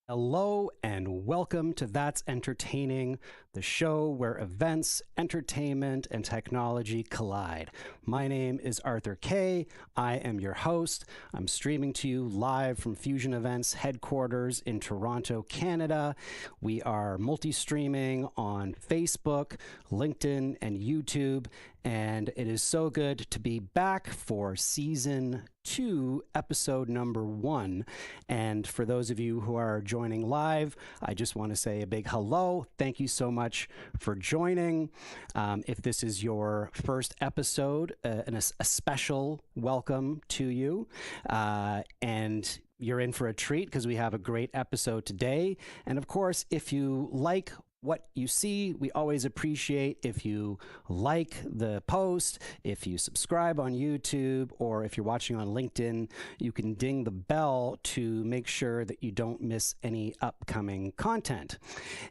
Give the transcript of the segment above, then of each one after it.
Hello and welcome to That's Entertaining, the show where events, entertainment, and technology collide. My name is Arthur Kay. I am your host. I'm streaming to you live from Fusion Events headquarters in Toronto, Canada. We are multi-streaming on Facebook, LinkedIn, and YouTube, and it is so good to be back for season 2, episode number 1. And for those of you who are joining live, I just want to say a big hello. Thank you so much for joining. If this is your first episode, a special welcome to you. And you're in for a treat because we have a great episode today. And of course, if you like what you see, we always appreciate if you like the post, if you subscribe on YouTube, or if you're watching on LinkedIn, you can ding the bell to make sure that you don't miss any upcoming content.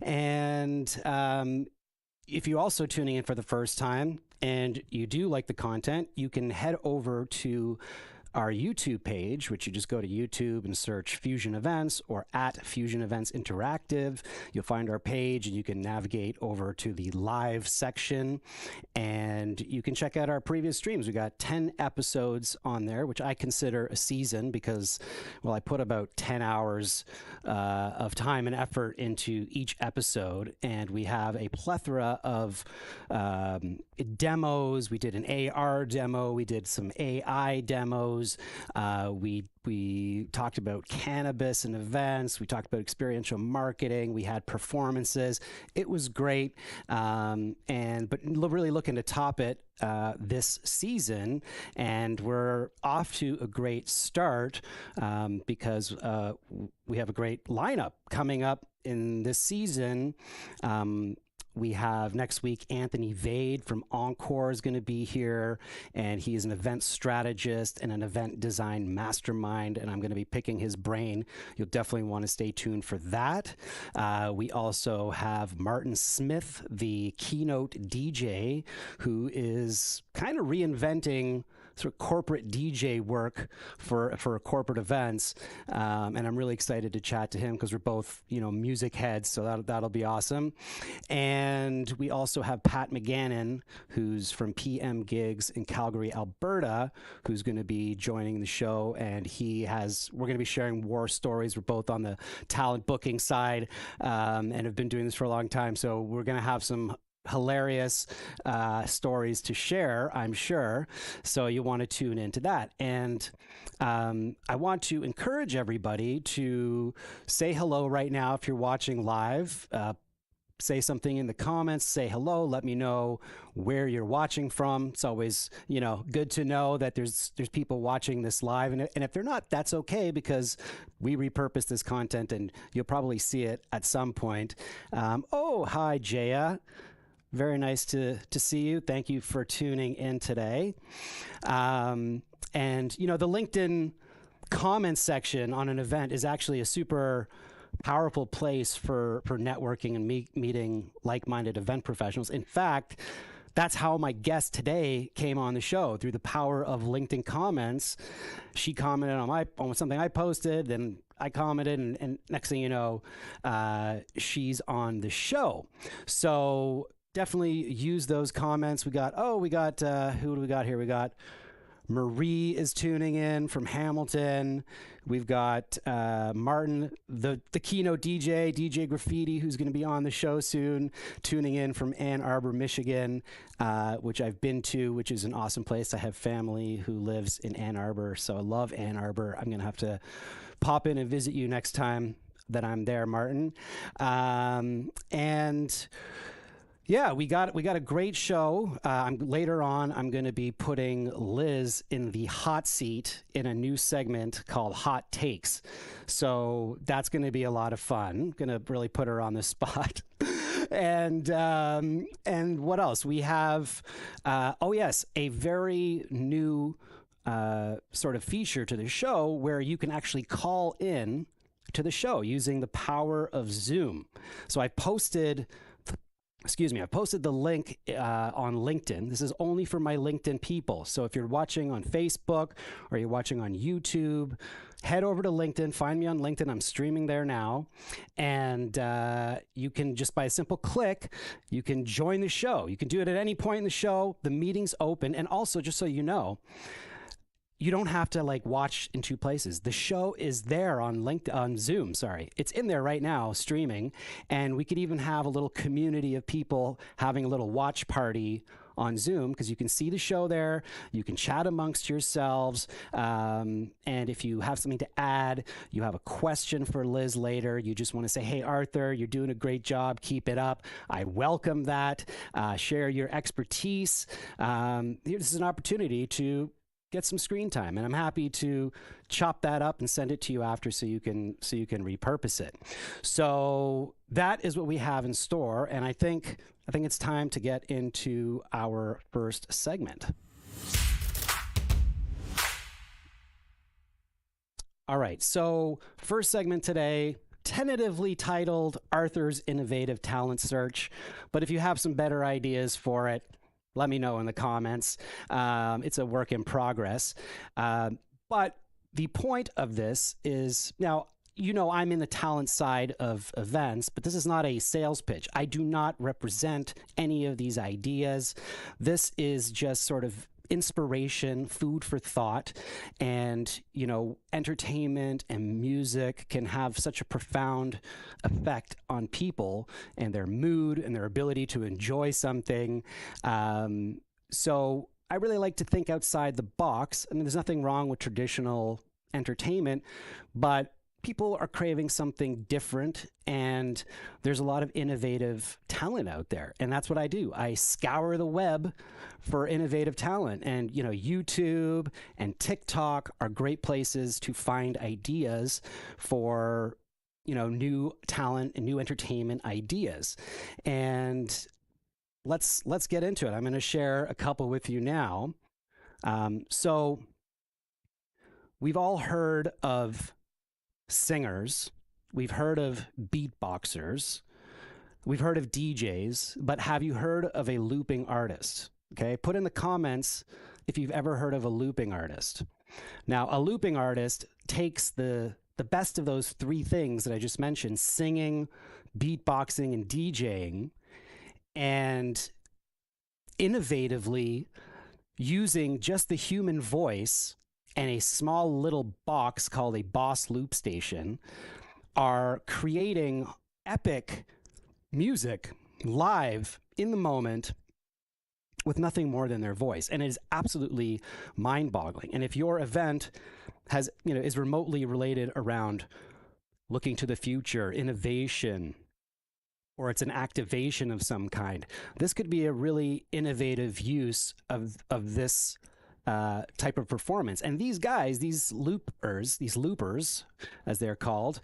And if you're also tuning in for the first time and you do like the content, you can head over to our YouTube page, which you just go to YouTube and search Fusion Events or at Fusion Events Interactive. You'll find our page and you can navigate over to the live section and you can check out our previous streams. We got 10 episodes on there, which I consider a season because, well, I put about 10 hours of time and effort into each episode, and we have a plethora of demos. We did an AR demo. We did some AI demos. We talked about cannabis and events. We talked about experiential marketing. We had performances. It was great. But really looking to top it this season, and we're off to a great start because we have a great lineup coming up in this season. We have next week Anthony Vade from Encore is going to be here, and he is an event strategist and an event design mastermind, and I'm going to be picking his brain. You'll definitely want to stay tuned for that. We also have Martin Smith, the keynote DJ, who is kind of reinventing sort of corporate DJ work for corporate events, and I'm really excited to chat to him because we're both, music heads, so that'll be awesome. And we also have Pat McGannon, who's from PM Gigs in Calgary, Alberta, who's going to be joining the show, and we're going to be sharing war stories. We're both on the talent booking side, and have been doing this for a long time, so we're going to have some hilarious stories to share, I'm sure. So you want to tune into that. And I want to encourage everybody to say hello right now if you're watching live. Say something in the comments, say hello, let me know where you're watching from. It's always, good to know that there's people watching this live. And if they're not, that's okay, because we repurpose this content and you'll probably see it at some point. Hi, Jaya. Very nice to see you. Thank you for tuning in today. And, the LinkedIn comments section on an event is actually a super powerful place for networking and meeting like-minded event professionals. In fact, that's how my guest today came on the show, through the power of LinkedIn comments. She commented on something I posted, then I commented, and next thing you know, she's on the show. So definitely use those comments. We got who do we got here? We got Marie is tuning in from Hamilton. We've got Martin, the keynote DJ Graffiti, who's going to be on the show soon, tuning in from Ann Arbor, Michigan, which I've been to, which is an awesome place. I have family who lives in Ann Arbor, so I love Ann Arbor. I'm going to have to pop in and visit you next time that I'm there, Martin. Yeah, we got a great show. Later on, I'm going to be putting Liz in the hot seat in a new segment called Hot Takes. So that's going to be a lot of fun. Going to really put her on the spot. And what else? We have, a very new sort of feature to the show where you can actually call in to the show using the power of Zoom. So I posted excuse me, I posted the link on LinkedIn. This is only for my LinkedIn people. So if you're watching on Facebook or you're watching on YouTube, head over to LinkedIn, find me on LinkedIn. I'm streaming there now. And you can just by a simple click, you can join the show. You can do it at any point in the show. The meeting's open. And also, just so you know, you don't have to like watch in two places. The show is there on Zoom, sorry. It's in there right now streaming, and we could even have a little community of people having a little watch party on Zoom because you can see the show there. You can chat amongst yourselves. And if you have something to add, you have a question for Liz later, you just want to say, hey, Arthur, you're doing a great job. Keep it up. I welcome that. Share your expertise. This is an opportunity to get some screen time, and I'm happy to chop that up and send it to you after so you can repurpose it. So that is what we have in store, and I think it's time to get into our first segment. All right, so first segment today, tentatively titled Arthur's Innovative Talent Search, but if you have some better ideas for it, let me know in the comments. It's a work in progress. But the point of this is, now, you know, I'm in the talent side of events, but this is not a sales pitch. I do not represent any of these ideas. This is just sort of inspiration, food for thought, and, you know, entertainment and music can have such a profound effect on people and their mood and their ability to enjoy something. So I really like to think outside the box. I mean, there's nothing wrong with traditional entertainment, but people are craving something different, and there's a lot of innovative talent out there. And that's what I do. I scour the web for innovative talent, and, you know, YouTube and TikTok are great places to find ideas for, you know, new talent and new entertainment ideas. And let's get into it. I'm going to share a couple with you now. So we've all heard of singers, we've heard of beatboxers, we've heard of DJs, but have you heard of a looping artist? Okay, put in the comments if you've ever heard of a looping artist. Now, a looping artist takes the best of those three things that I just mentioned, singing, beatboxing, and DJing, and innovatively using just the human voice and a small little box called a Boss Loop Station, are creating epic music live in the moment with nothing more than their voice. And it is absolutely mind-boggling. And if your event has, you know, is remotely related around looking to the future, innovation, or it's an activation of some kind, this could be a really innovative use of this type of performance. And these guys, these loopers, as they're called,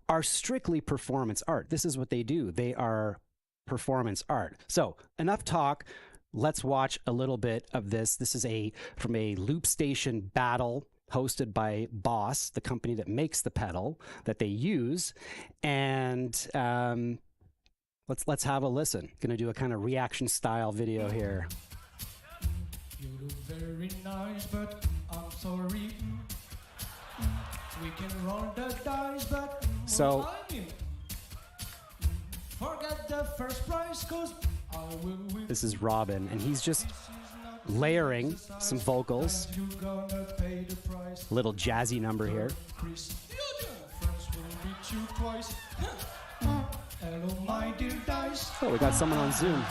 are strictly performance art. This is what they do. They are performance art. So enough talk. Let's watch a little bit of this. This is from a loop station battle hosted by Boss, the company that makes the pedal that they use. And let's have a listen. Going to do a kind of reaction style video here. You look very nice, but I'm sorry. We can roll the dice, but so forget the first prize, 'cause I will win. This is Robin, and he's just layering some vocals. Little jazzy number here. Oh, we got someone on Zoom.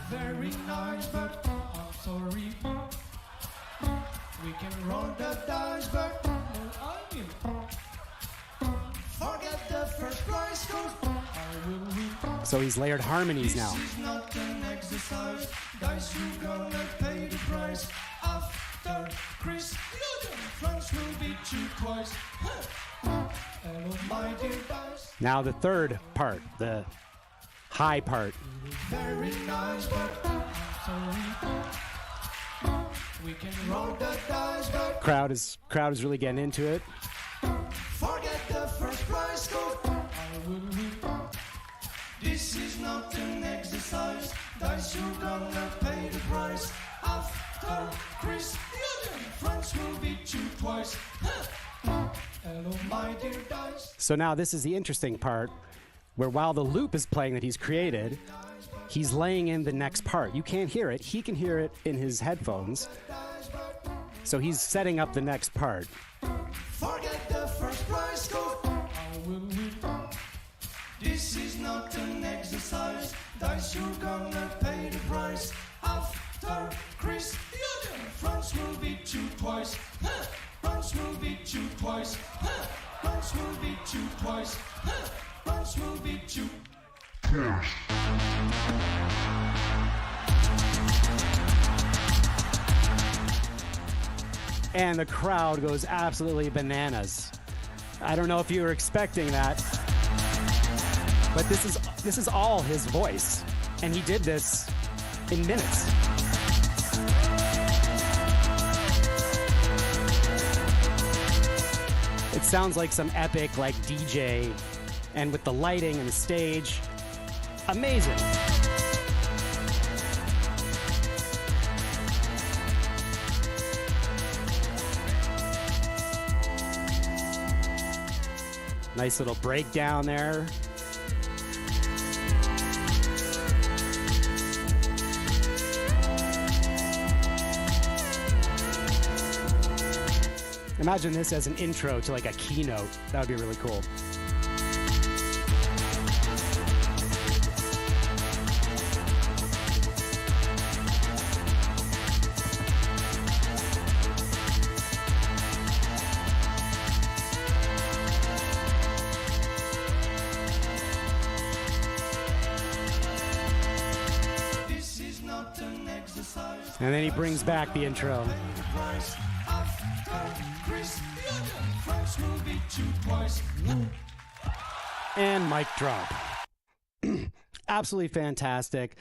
Very nice, but I'm sorry. We can roll the dice, but I will forget the first prize, 'cause I will win. So he's layered harmonies now. This is not an exercise. Dice, you gonna pay the price. After Chris, friends will beat you twice. Hello, my dear dice. Now the third part, the high part. Very nice, but I'm sorry. We can roll the dice, but Crowd is really getting into it. forget the first prize, 'cause I will win. This Dice, you're gonna pay the price. After Chris, you and friends will beat you twice. Hello, my dear Dice. So now this is the interesting part, where while the loop is playing that he's created, he's laying in the next part. You can't hear it. He can hear it in his headphones. So he's setting up the next part. Forget the first prize, go. I will win. This is not an exercise. Dice, you're gonna pay the price. After Chris, you and friends will beat you twice. Friends will beat you twice. Friends will beat you twice. Friends will beat you. And the crowd goes absolutely bananas. I don't know if you were expecting that, but this is all his voice, and he did this in minutes. It sounds like some epic like DJ, and with the lighting and the stage, amazing. Nice little breakdown there. Imagine this as an intro to like a keynote. That would be really cool. And then he brings back the intro. And mic drop. Absolutely fantastic.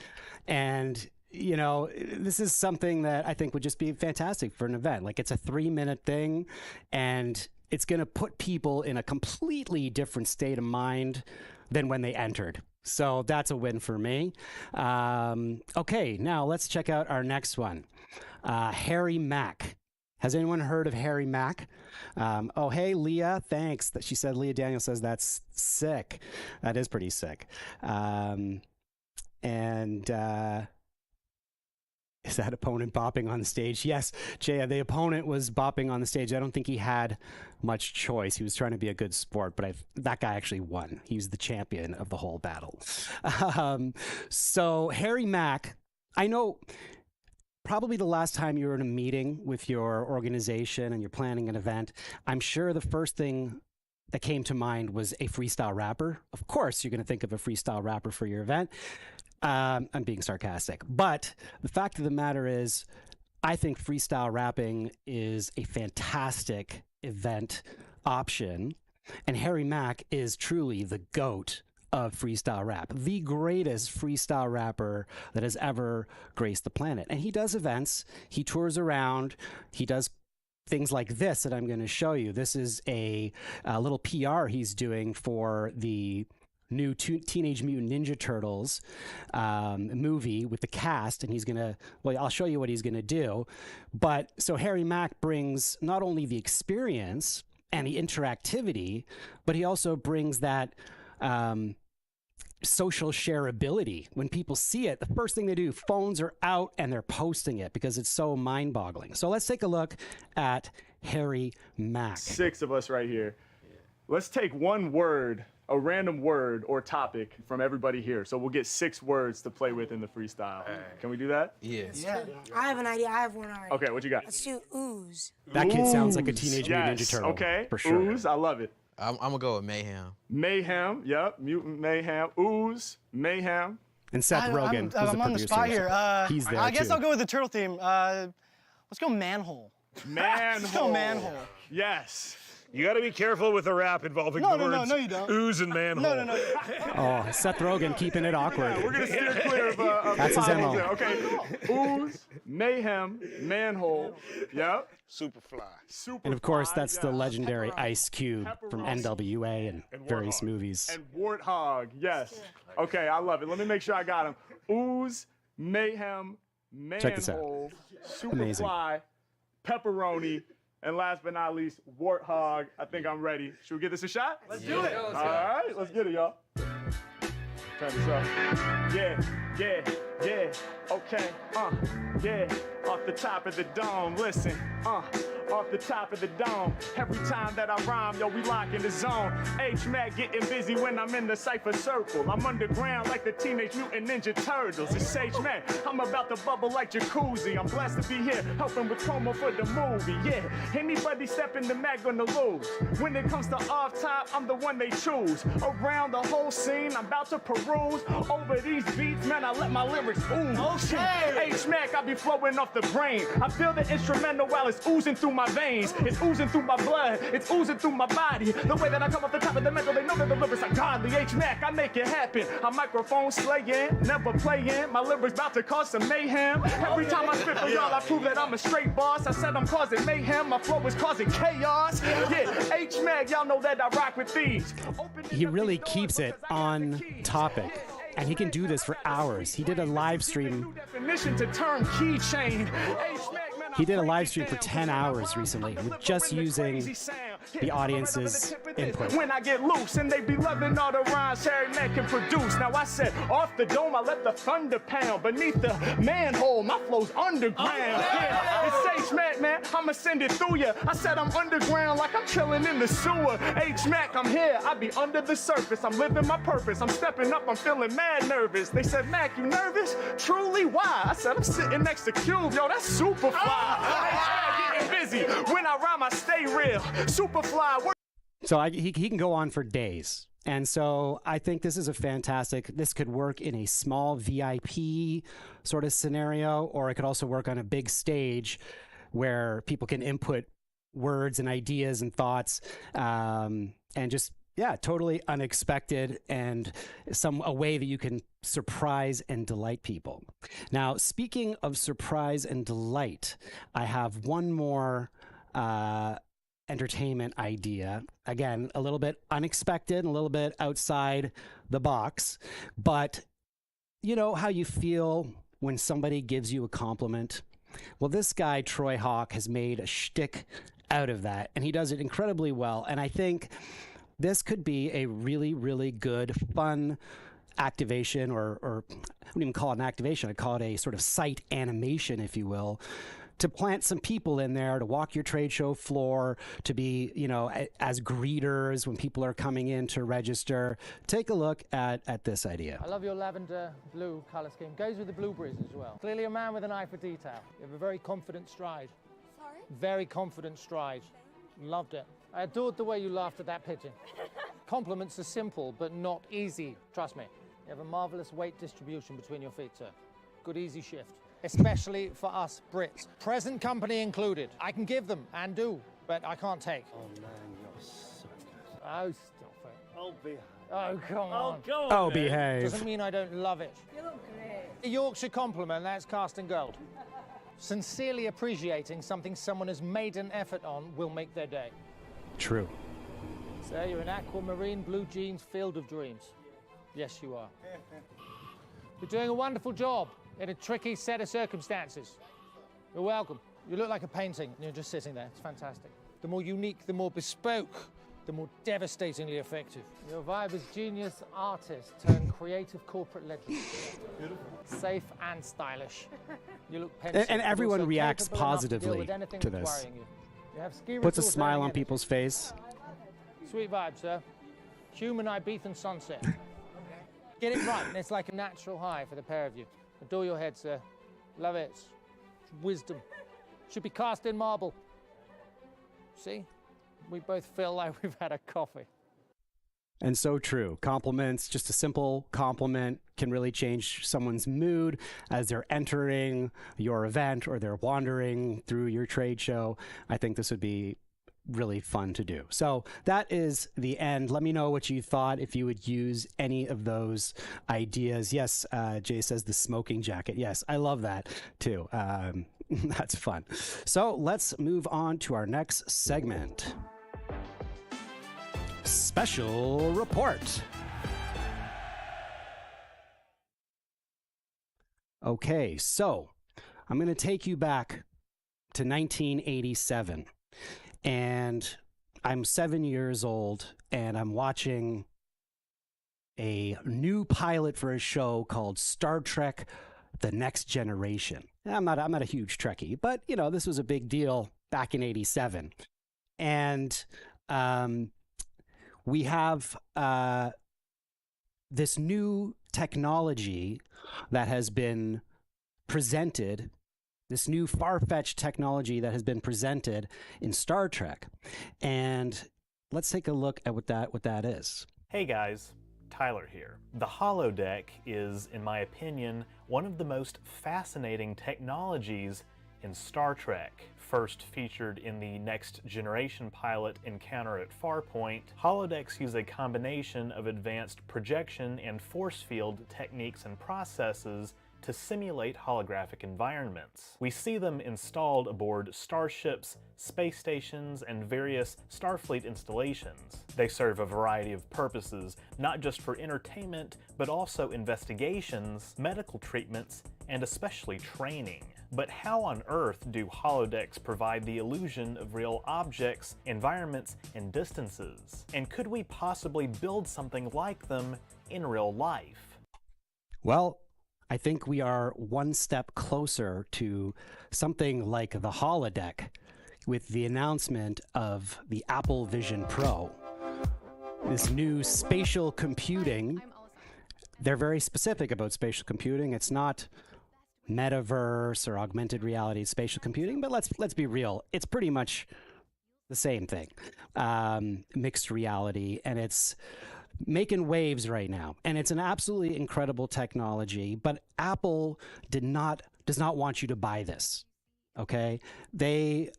And, you know, this is something that I think would just be fantastic for an event. Like, it's a 3-minute thing, and it's going to put people in a completely different state of mind than when they entered. So that's a win for me. Okay, now let's check out our next one. Harry Mack. Has anyone heard of Harry Mack? Oh, hey, Leah, thanks. She said, Leah Daniel says that's sick. That is pretty sick. Is that opponent bopping on the stage? Yes, Jaya, the opponent was bopping on the stage. I don't think he had much choice. He was trying to be a good sport, but that guy actually won. He was the champion of the whole battle. So Harry Mack, I know probably the last time you were in a meeting with your organization and you're planning an event, I'm sure the first thing that came to mind was a freestyle rapper. Of course, you're going to think of a freestyle rapper for your event. I'm being sarcastic, but the fact of the matter is, I think freestyle rapping is a fantastic event option, and Harry Mack is truly the GOAT of freestyle rap, the greatest freestyle rapper that has ever graced the planet. And he does events, he tours around, he does things like this that I'm going to show you. This is a little PR he's doing for the new Teenage Mutant Ninja Turtles movie with the cast, and he's gonna, well, I'll show you what he's gonna do. But so Harry Mack brings not only the experience and the interactivity, but he also brings that social shareability. When people see it, the first thing they do, phones are out and they're posting it because it's so mind-boggling. So let's take a look at Harry Mack. 6 of us right here. Let's take one word, a random word or topic from everybody here. So we'll get 6 words to play with in the freestyle. Can we do that? Yes. Yeah. I have an idea. I have one already. Okay, what you got? Let's do ooze. That kid sounds like a Teenage Mutant Yes, Ninja Turtle. okay. For sure. Ooze, I love it. I'm gonna go with mayhem. Mayhem, yep. Mutant mayhem. Ooze, mayhem. And Seth Rogen, who's I'm the on the producer. spot here. He's there I guess too. I'll go with the turtle theme. Let's go manhole. Manhole. Let's go manhole. Yes. You got to be careful with the rap involving No, the no, no, words no, you don't. ooze and manhole. No, no, no. Oh, Seth Rogen keeping it awkward. We're going to steer clear of That's his potholes MO. there. Okay. Ooze, mayhem, manhole. Yep. Superfly. Super. And of course, that's the legendary Ice Cube from NWA and various Warthog. movies. And warthog. Yes. Okay, I love it. Let me make sure I got him. Ooze, mayhem, Check this out. manhole, Amazing. superfly, pepperoni, and last but not least, warthog. I think I'm ready. Should we get this a shot? Let's do it. All right, let's get it, y'all. Turn this up. Yeah. Okay, yeah. Off the top of the dome, listen, off the top of the dome. Every time that I rhyme, yo, we lock in the zone. H-Mac getting busy when I'm in the cypher circle. I'm underground like the Teenage Mutant Ninja Turtles. It's H-Mac, I'm about to bubble like jacuzzi. I'm blessed to be here, helping with promo for the movie, yeah. Anybody step in the Mac gonna lose. When it comes to off top, I'm the one they choose. Around the whole scene, I'm about to peruse. Over these beats, man, I let my lyrics ooze. Okay. H-Mac, I be flowing off the brain. I feel the instrumental while it's oozing through my veins. It's oozing through my blood. It's oozing through my body. The way that I come off the top of the mental, they know that the lyrics are godly. H-Mac, I make it happen. I'm microphone slaying, never playing. My lyrics about to cause some mayhem. Every time I spit for y'all, I prove that I'm a straight boss. I said I'm causing mayhem. My flow is causing chaos. Yeah, H-Mac, y'all know that I rock with these. He really keeps it on topic. And he can do this for hours. He did a live stream. He did a live stream for 10 hours recently with just using the audience's input. When I get loose and they be loving all the rhymes Harry Mack can produce. Now I said off the dome, I let the thunder pound. Beneath the manhole, my flow's underground. Yeah, it's H-Mac, man. I'ma send it through ya. I said I'm underground like I'm chilling in the sewer. H-Mac, I'm here. I be under the surface. I'm living my purpose. I'm stepping up. I'm feeling mad nervous. They said, Mac, you nervous? Truly, why? I said, I'm sitting next to Cube. Yo, that's super fly. Getting busy. When I rhyme, I stay real. Superfly. So he can go on for days. And so I think this is a fantastic, this could work in a small VIP sort of scenario, or it could also work on a big stage where people can input words and ideas and thoughts, and just, yeah, totally unexpected, and a way that you can surprise and delight people. Now, speaking of surprise and delight, I have one more entertainment idea. Again, a little bit unexpected, a little bit outside the box, but you know how you feel when somebody gives you a compliment? Well, this guy, Troy Hawk, has made a shtick out of that, and he does it incredibly well. And I think this could be a really, really good, fun activation, or I wouldn't even call it an activation. I'd call it a sort of site animation, if you will, to plant some people in there, to walk your trade show floor, to be, you know, as greeters when people are coming in to register. Take a look at this idea. I love your lavender blue color scheme. Goes with the blueberries as well. Clearly a man with an eye for detail. You have a very confident stride. Sorry? Very confident stride. Loved it. I adored the way you laughed at that pigeon. Compliments are simple, but not easy. Trust me. You have a marvelous weight distribution between your feet, sir. Good, easy shift. Especially for us Brits. Present company included. I can give them, and do, but I can't take. Oh man, you're so good. Oh, stop it. Oh, behave. Oh, come on. go on. Oh, man. behave. Doesn't mean I don't love it. You look great. A Yorkshire compliment, that's cast in gold. Sincerely appreciating something someone has made an effort on will make their day. True. So you're in aquamarine blue jeans, field of dreams. Yes, you are. You're doing a wonderful job in a tricky set of circumstances. You're welcome. You look like a painting, and you're just sitting there. It's fantastic. The more unique, the more bespoke, the more devastatingly effective. Your vibe is genius artist turned creative corporate legend. Beautiful. Safe and stylish. You look pensive, And but everyone also reacts capable enough to deal positively with anything to that's this. worrying you. You have ski Puts a resorts smile earning on energy. people's face. Sweet vibe, sir. Human Ibethan sunset. Get it right, and it's like a natural high for the pair of you. Adore your head, sir. Love it. It's wisdom. Should be cast in marble. See? We both feel like we've had a coffee. And so true. Compliments, just a simple compliment can really change someone's mood as they're entering your event or they're wandering through your trade show. I think this would be really fun to do. So that is the end. Let me know what you thought, if you would use any of those ideas. Yes, Jay says the smoking jacket. Yes, I love that too. That's fun. So let's move on to our next segment. Special report. Okay, so I'm going to take you back to 1987, and I'm 7 years old, and I'm watching a new pilot for a show called Star Trek: The Next Generation. I'm not a huge Trekkie, but this was a big deal back in '87, and we have this new technology that has been presented. This new far-fetched technology that has been presented in Star Trek, and let's take a look at what that is. Hey guys, Tyler here. The holodeck is, in my opinion, one of the most fascinating technologies in Star Trek. First featured in the Next Generation pilot Encounter at Farpoint, holodecks use a combination of advanced projection and force field techniques and processes to simulate holographic environments. We see them installed aboard starships, space stations, and various Starfleet installations. They serve a variety of purposes, not just for entertainment, but also investigations, medical treatments, and especially training. But how on earth do holodecks provide the illusion of real objects, environments, and distances? And could we possibly build something like them in real life? Well, I think we are one step closer to something like the holodeck with the announcement of the Apple Vision Pro. This new spatial computing, they're very specific about spatial computing. It's not metaverse or augmented reality spatial computing, but let's be real. It's pretty much the same thing. Mixed reality, and it's making waves right now, and it's an absolutely incredible technology, but Apple does not want you to buy this. Okay, this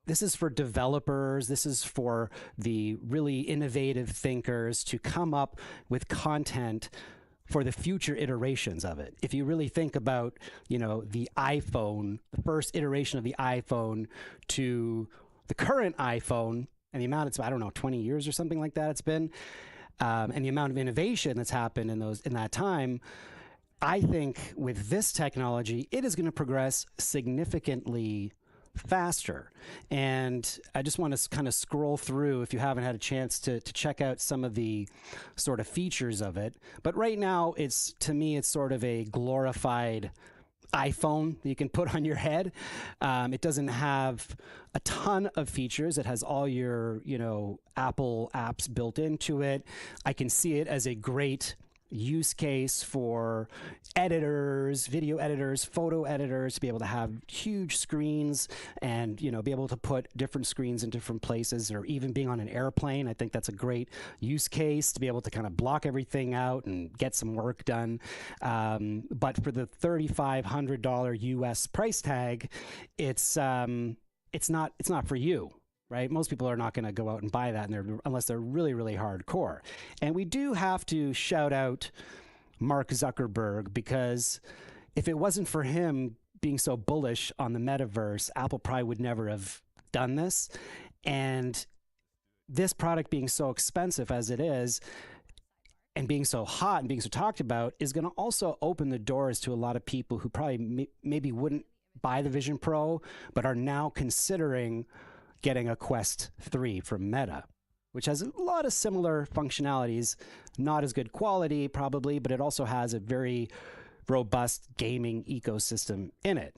is for developers, this is for the really innovative thinkers to come up with content for the future iterations of it. If you really think about, the iPhone, the first iteration of the iPhone to the current iPhone, and the amount, it's, 20 years or something like that it's been, and the amount of innovation that's happened in that time, I think with this technology, it is going to progress significantly faster. And I just want to kind of scroll through, if you haven't had a chance to check out some of the sort of features of it. But right now, to me, it's sort of a glorified iPhone that you can put on your head. It doesn't have a ton of features. It has all your, Apple apps built into it. I can see it as a great use case for editors, video editors, photo editors, to be able to have huge screens and, be able to put different screens in different places, or even being on an airplane. I think that's a great use case to be able to kind of block everything out and get some work done. But for the $3,500 US price tag, it's not for you. Right? Most people are not going to go out and buy that unless they're really, really hardcore. And we do have to shout out Mark Zuckerberg, because if it wasn't for him being so bullish on the metaverse, Apple probably would never have done this. And this product being so expensive as it is, and being so hot and being so talked about, is going to also open the doors to a lot of people who probably maybe wouldn't buy the Vision Pro, but are now considering getting a Quest 3 from Meta, which has a lot of similar functionalities, not as good quality probably, but it also has a very robust gaming ecosystem in it.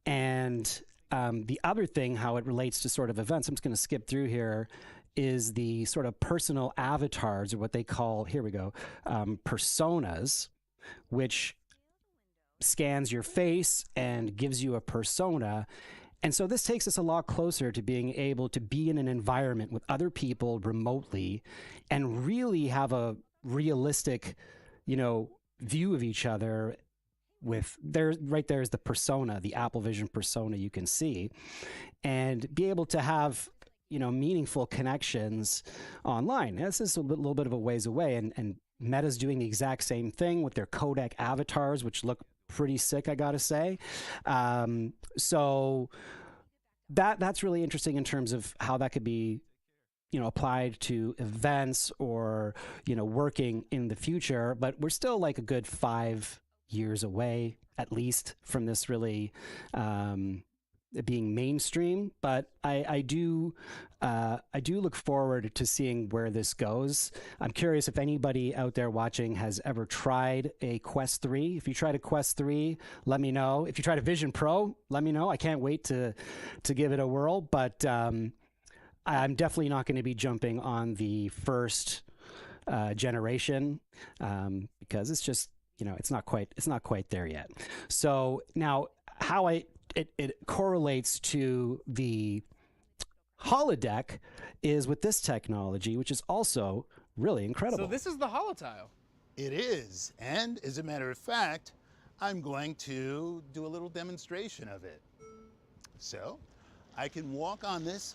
And the other thing, how it relates to sort of events, I'm just going to skip through here, is the sort of personal avatars, or what they call, here we go, personas, which scans your face and gives you a persona. And so this takes us a lot closer to being able to be in an environment with other people remotely and really have a realistic, view of each other. Right there's the persona, the Apple Vision persona you can see, and be able to have, meaningful connections online. This is a little bit of a ways away, and Meta's doing the exact same thing with their codec avatars, which look pretty sick, I gotta say. So that's really interesting in terms of how that could be, applied to events or, working in the future. But we're still like a good 5 years away, at least, from this really being mainstream. But I do look forward to seeing where this goes. I'm curious if anybody out there watching has ever tried a Quest 3. If you tried a Quest 3, let me know. If you tried a Vision Pro, let me know. I can't wait to give it a whirl. But I'm definitely not going to be jumping on the first generation because it's just, it's not quite there yet. So now how it correlates to the holodeck is with this technology, which is also really incredible. So this is the holotile. It is, and as a matter of fact, I'm going to do a little demonstration of it. So I can walk on this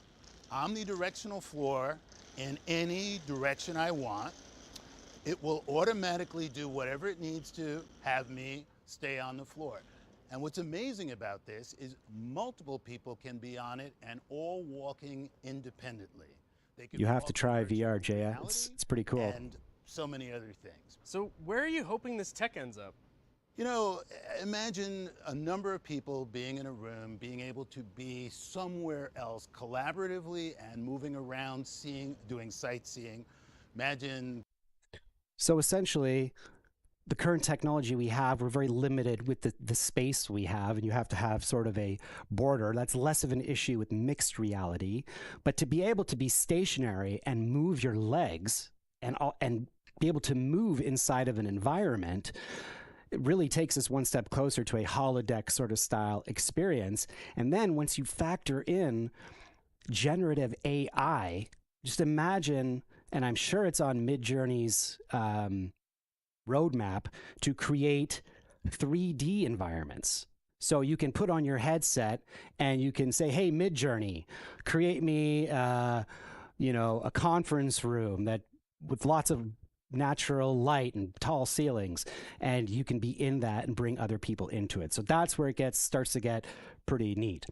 omnidirectional floor in any direction I want. It will automatically do whatever it needs to have me stay on the floor. And what's amazing about this is multiple people can be on it and all walking independently. You have to try VR, Jaya. It's pretty cool. And so many other things. So where are you hoping this tech ends up? Imagine a number of people being in a room, being able to be somewhere else collaboratively and moving around, doing sightseeing. Imagine. So essentially, the current technology we have, we're very limited with the space we have, and you have to have sort of a border. That's less of an issue with mixed reality. But to be able to be stationary and move your legs and be able to move inside of an environment, it really takes us one step closer to a holodeck sort of style experience. And then once you factor in generative AI, just imagine, and I'm sure it's on Midjourney's roadmap, to create 3D environments. So you can put on your headset and you can say, hey, Midjourney, create me a conference room that with lots of natural light and tall ceilings, and you can be in that and bring other people into it. So that's where it starts to get pretty neat.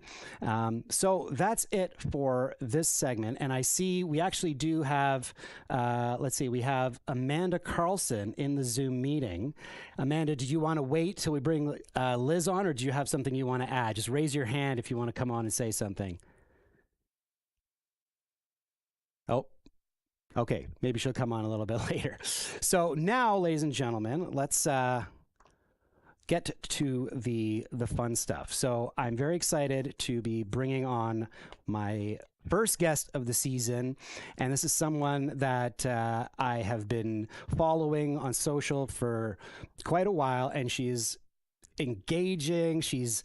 So that's it for this segment. And I see we actually do have, we have Amanda Carlson in the Zoom meeting. Amanda, do you want to wait till we bring Liz on, or do you have something you want to add? Just raise your hand if you want to come on and say something. Oh, okay, maybe she'll come on a little bit later. So now, ladies and gentlemen, let's get to the fun stuff. So I'm very excited to be bringing on my first guest of the season, and this is someone that I have been following on social for quite a while, and she's engaging, she's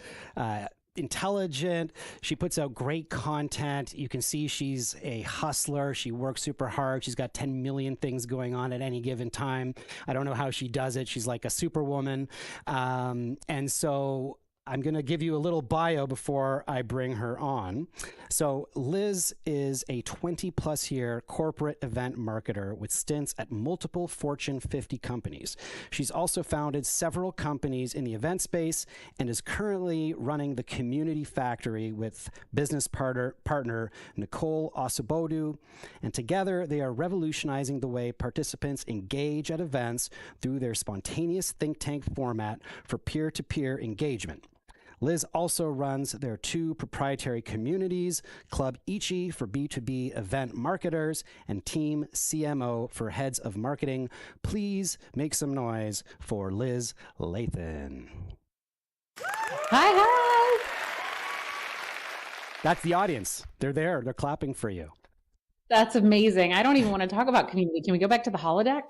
intelligent, she puts out great content. You can see she's a hustler. She works super hard. She's got 10 million things going on at any given time. I don't know how she does it. She's like a superwoman. And so I'm going to give you a little bio before I bring her on. So Liz is a 20-plus year corporate event marketer with stints at multiple Fortune 50 companies. She's also founded several companies in the event space and is currently running the Community Factory with business partner Nicole Osobodu. And together, they are revolutionizing the way participants engage at events through their spontaneous think tank format for peer-to-peer engagement. Liz also runs their 2 proprietary communities, Club Ichi for B2B event marketers and Team CMO for heads of marketing. Please make some noise for Liz Lathan. Hi. That's the audience. They're there. They're clapping for you. That's amazing. I don't even want to talk about community. Can we go back to the holodeck?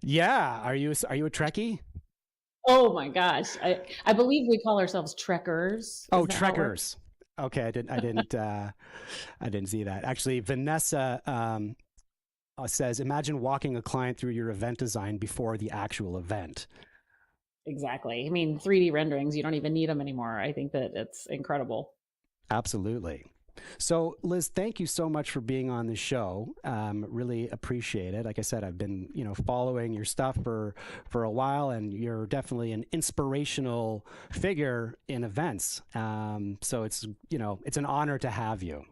Yeah. Are you a Trekkie? Oh my gosh. I believe we call ourselves trekkers. Oh, trekkers. Okay, I didn't see that. Actually, Vanessa says, imagine walking a client through your event design before the actual event. Exactly. I mean, 3D renderings, you don't even need them anymore. I think that it's incredible. Absolutely. So, Liz, thank you so much for being on the show. Really appreciate it. Like I said, I've been, following your stuff for a while, and you're definitely an inspirational figure in events. So it's an honor to have you.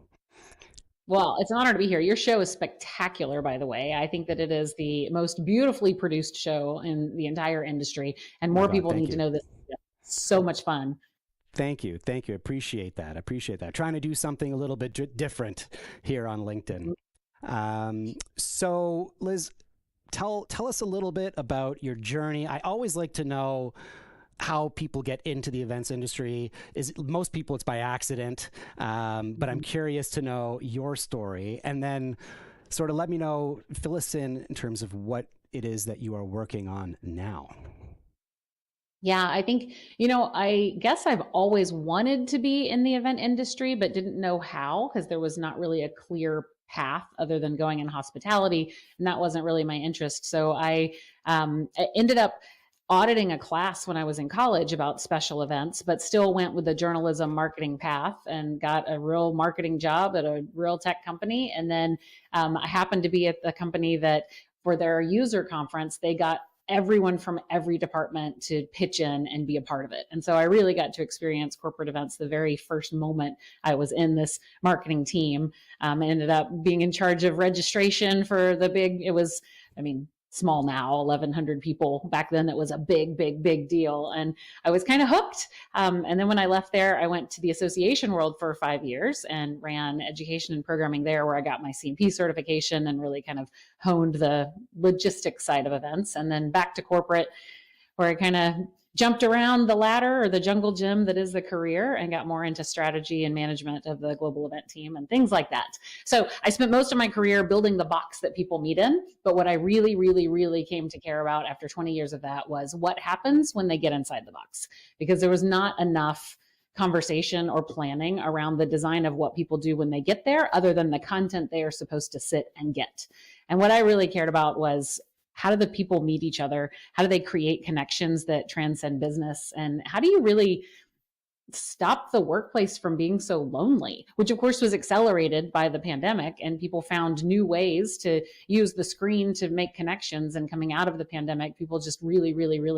Well, it's an honor to be here. Your show is spectacular, by the way. I think that it is the most beautifully produced show in the entire industry, and more people need to know this. It's so much fun. Thank you. Thank you. Appreciate that. Trying to do something a little bit different here on LinkedIn. So, Liz, tell us a little bit about your journey. I always like to know how people get into the events industry. Most people it's by accident, but I'm curious to know your story, and then sort of let me know, fill us in terms of what it is that you are working on now. Yeah, I think, I guess I've always wanted to be in the event industry, but didn't know how, because there was not really a clear path other than going in hospitality, and that wasn't really my interest. So I ended up auditing a class when I was in college about special events, but still went with the journalism marketing path and got a real marketing job at a real tech company. And then I happened to be at the company that for their user conference, they got everyone from every department to pitch in and be a part of it. And so I really got to experience corporate events the very first moment I was in this marketing team. I ended up being in charge of registration for the big, small now, 1,100 people. Back then, it was a big deal. And I was kind of hooked. And then when I left there, I went to the association world for 5 years and ran education and programming there, where I got my CMP certification and really kind of honed the logistics side of events. And then back to corporate, where I kind of jumped around the ladder or the jungle gym that is the career and got more into strategy and management of the global event team and things like that. So I spent most of my career building the box that people meet in. But what I really came to care about after 20 years of that was what happens when they get inside the box, because there was not enough conversation or planning around the design of what people do when they get there, other than the content they are supposed to sit and get. And what I really cared about was, how do the people meet each other? How do they create connections that transcend business? And how do you really stop the workplace from being so lonely, which of course was accelerated by the pandemic, and people found new ways to use the screen to make connections. And coming out of the pandemic, people just really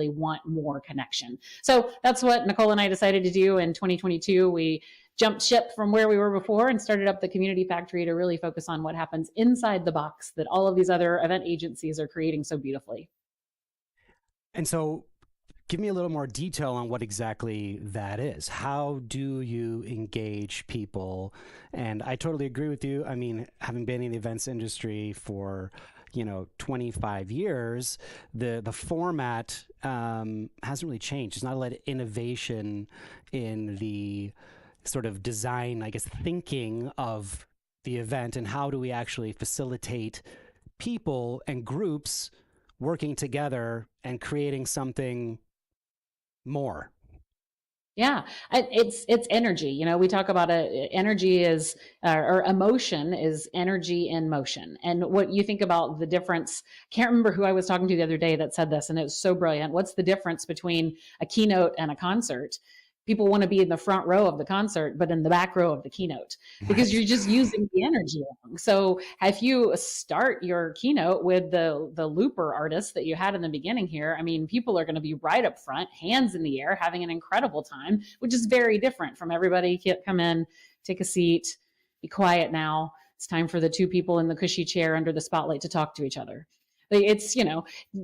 want more connection. So that's what Nicole and I decided to do in 2022. We jumped ship from where we were before and started up the Community Factory to really focus on what happens inside the box that all of these other event agencies are creating so beautifully. And so give me a little more detail on what exactly that is. How do you engage people? And I totally agree with you. I mean, having been in the events industry for 25 years, the format hasn't really changed. There's not a lot of innovation in the sort of design, I guess, thinking of the event, and how do we actually facilitate people and groups working together and creating something more. Yeah, it's energy. We talk about energy is, or emotion is energy in motion. And what you think about the difference, can't remember who I was talking to the other day that said this, and it was so brilliant. What's the difference between a keynote and a concert? People want to be in the front row of the concert, but in the back row of the keynote, because you're just using the energy wrong. So if you start your keynote with the looper artist that you had in the beginning here, I mean, people are going to be right up front, hands in the air, having an incredible time, which is very different from everybody come in, take a seat, be quiet now. It's time for the two people in the cushy chair under the spotlight to talk to each other. It's,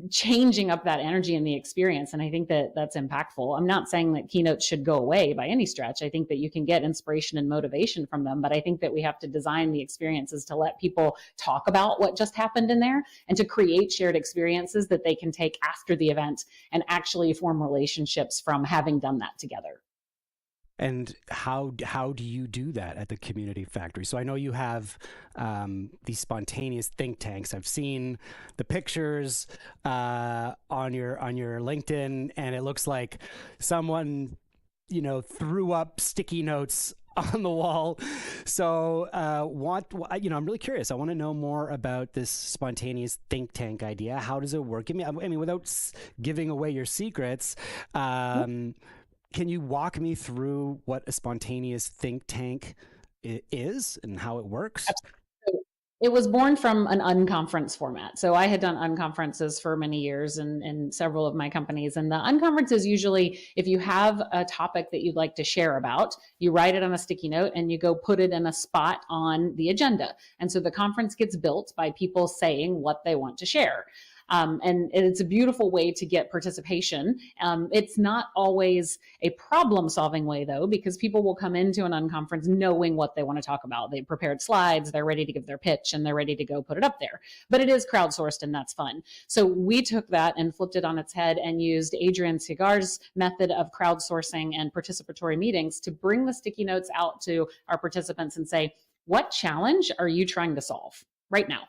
changing up that energy in the experience. And I think that that's impactful. I'm not saying that keynotes should go away by any stretch. I think that you can get inspiration and motivation from them, but I think that we have to design the experiences to let people talk about what just happened in there, and to create shared experiences that they can take after the event and actually form relationships from having done that together. And how do you do that at the Community Factory? So I know you have these spontaneous think tanks. I've seen the pictures on your LinkedIn, and it looks like someone threw up sticky notes on the wall. So I'm really curious. I want to know more about this spontaneous think tank idea. How does it work? I mean, without giving away your secrets. Can you walk me through what a spontaneous think tank is and how it works? It was born from an unconference format. So I had done unconferences for many years in several of my companies. And the unconference is usually if you have a topic that you'd like to share about, you write it on a sticky note and you go put it in a spot on the agenda. And so the conference gets built by people saying what they want to share. And it's a beautiful way to get participation. It's not always a problem-solving way, though, because people will come into an unconference knowing what they want to talk about. They prepared slides, they're ready to give their pitch, and they're ready to go put it up there. But it is crowdsourced, and that's fun. So we took that and flipped it on its head and used Adrian Segar's method of crowdsourcing and participatory meetings to bring the sticky notes out to our participants and say, what challenge are you trying to solve right now?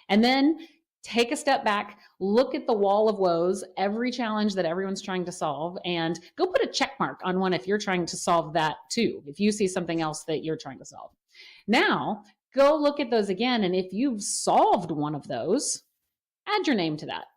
And then take a step back, look at the wall of woes, every challenge that everyone's trying to solve, and go put a check mark on one if you're trying to solve that too, if you see something else that you're trying to solve. Now, go look at those again, and if you've solved one of those, add your name to that.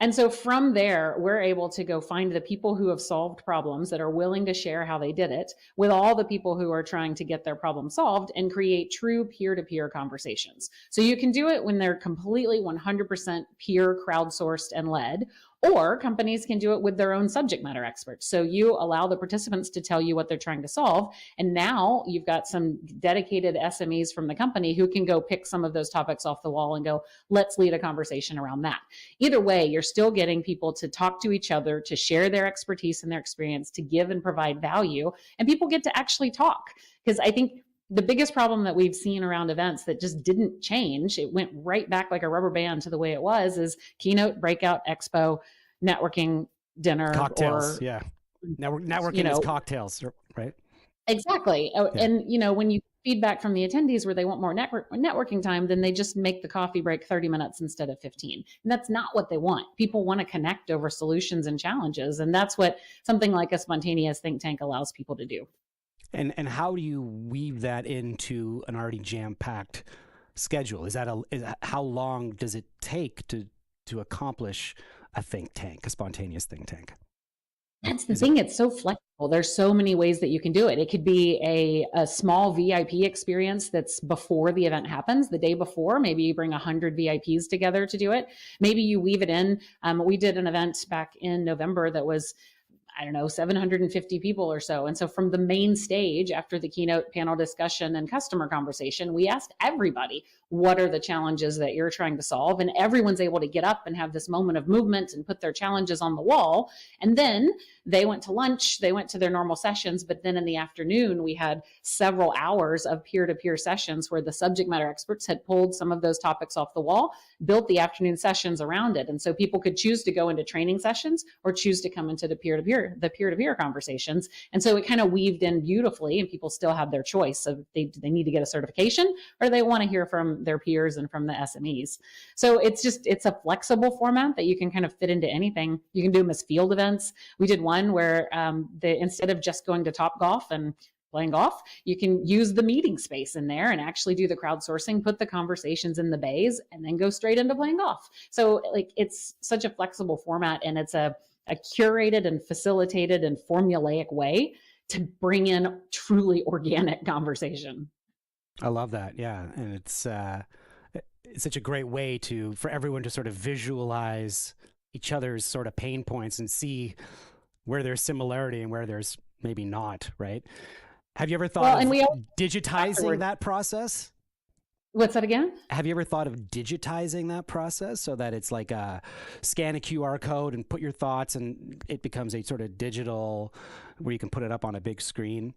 And so from there, we're able to go find the people who have solved problems that are willing to share how they did it with all the people who are trying to get their problem solved and create true peer-to-peer conversations. So you can do it when they're completely 100% peer crowdsourced and led, or companies can do it with their own subject matter experts. So you allow the participants to tell you what they're trying to solve. And now you've got some dedicated SMEs from the company who can go pick some of those topics off the wall and go, let's lead a conversation around that. Either way, you're still getting people to talk to each other, to share their expertise and their experience, to give and provide value. And people get to actually talk. Because I think the biggest problem that we've seen around events that just didn't change, it went right back like a rubber band to the way it was, is keynote, breakout, expo, networking, dinner, cocktails. or Networking is cocktails, right? Exactly. And when you feedback from the attendees where they want more networking time, then they just make the coffee break 30 minutes instead of 15. And that's not what they want. People want to connect over solutions and challenges. And that's what something like a spontaneous think tank allows people to do. And how do you weave that into an already jam-packed schedule? How long does it take to accomplish a think tank, a spontaneous think tank? That's the thing. It's so flexible. There's so many ways that you can do it. It could be a small VIP experience that's before the event happens, the day before. Maybe you bring 100 VIPs together to do it. Maybe you weave it in. We did an event back in November that was 750 people or so. And so from the main stage, after the keynote, panel discussion, and customer conversation, we asked everybody, what are the challenges that you're trying to solve? And everyone's able to get up and have this moment of movement and put their challenges on the wall. And then they went to lunch, they went to their normal sessions, but then in the afternoon, we had several hours of peer-to-peer sessions where the subject matter experts had pulled some of those topics off the wall, built the afternoon sessions around it. And so people could choose to go into training sessions or choose to come into the peer-to-peer conversations. And so it kind of weaved in beautifully, and people still have their choice of they need to get a certification or they want to hear from their peers and from the SMEs. So it's a flexible format that you can kind of fit into anything. You can do them as field events. We did one where instead of just going to Topgolf and playing golf, you can use the meeting space in there and actually do the crowdsourcing, put the conversations in the bays, and then go straight into playing golf. So it's such a flexible format, and it's a curated and facilitated and formulaic way to bring in truly organic conversation. I love that. Yeah. And it's such a great way for everyone to sort of visualize each other's sort of pain points and see where there's similarity and where there's maybe not, right? Have you ever thought of digitizing that process? What's that again? Have you ever thought of digitizing that process so that it's like scan a QR code and put your thoughts and it becomes a sort of digital where you can put it up on a big screen?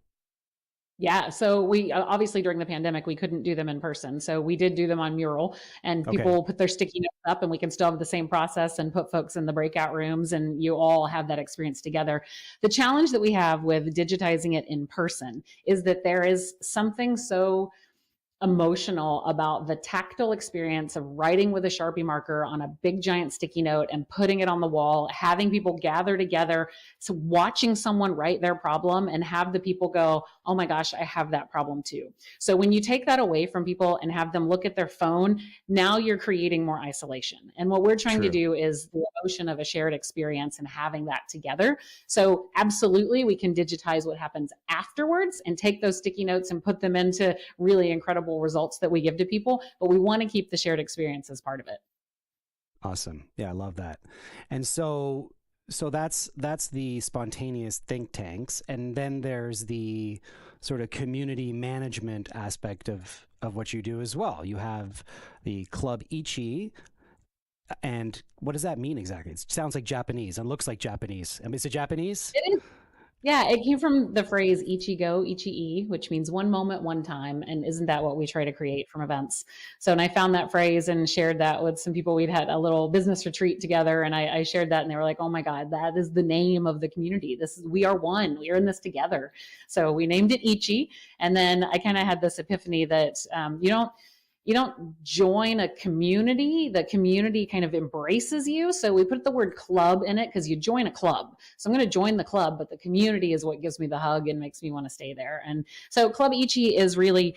Yeah. So we obviously during the pandemic, we couldn't do them in person. So we did do them on Mural, and people will put their sticky notes up, and we can still have the same process and put folks in the breakout rooms, and you all have that experience together. The challenge that we have with digitizing it in person is that there is something so emotional about the tactile experience of writing with a Sharpie marker on a big giant sticky note and putting it on the wall, having people gather together, so watching someone write their problem and have the people go, oh my gosh, I have that problem too. So when you take that away from people and have them look at their phone, now you're creating more isolation. And what we're trying to do is the emotion of a shared experience and having that together. So absolutely, we can digitize what happens afterwards and take those sticky notes and put them into really incredible incredible results that we give to people, but we want to keep the shared experience as part of it. Awesome. Yeah, I love that. And so that's the spontaneous think tanks, and then there's the sort of community management aspect of what you do as well. You have the Club Ichi, and what does that mean exactly? It sounds like Japanese and looks like Japanese. I mean, is it Japanese? It is. Yeah, it came from the phrase Ichigo, Ichi-e, which means one moment, one time. And isn't that what we try to create from events? So, and I found that phrase and shared that with some people. We'd had a little business retreat together, and I shared that, and they were like, oh my God, that is the name of the community. We are one, we are in this together. So we named it Ichi. And then I kind of had this epiphany that you don't join a community, the community kind of embraces you. So we put the word club in it because you join a club. So I'm going to join the club, but the community is what gives me the hug and makes me want to stay there. And so Club Ichi is really